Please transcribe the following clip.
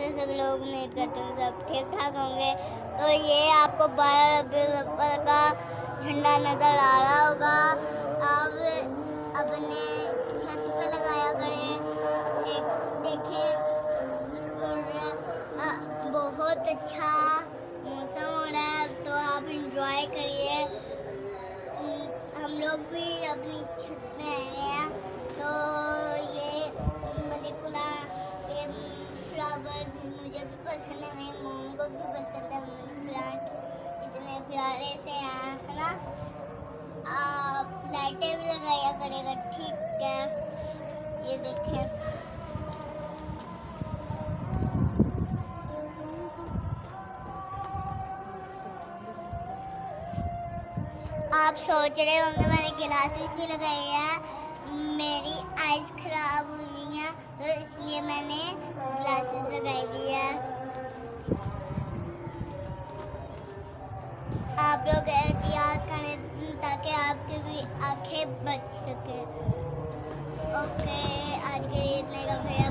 कैसे सब लोग उम्मीद करते हैं सब ठीक ठाक होंगे। तो ये आपको 12 रबी का झंडा नज़र आ रहा होगा। अब अपने छत पे लगाया करें। एक देखें बहुत अच्छा मौसम हो रहा है, तो आप इंजॉय करिए। हम लोग भी अपनी छत पे आए हैं, तो ये मनीपुला ये फ्लावर मुझे भी पसंद है, मेरी मॉम को भी पसंद है। मनी प्लांट इतने प्यारे से हैं, है ना। आप लाइटें भी लगाया करेगा, ठीक है। ये देखें आप सोच रहे होंगे मैंने ग्लासेस भी लगाए हैं, मेरी आइज खराब हो गई हैं, तो इसलिए मैंने ग्लासेस लगाई हुई है। आप लोग एहतियात करें ताकि आपकी भी आंखें बच सके। ओके, आज के लिए इतने का भैया।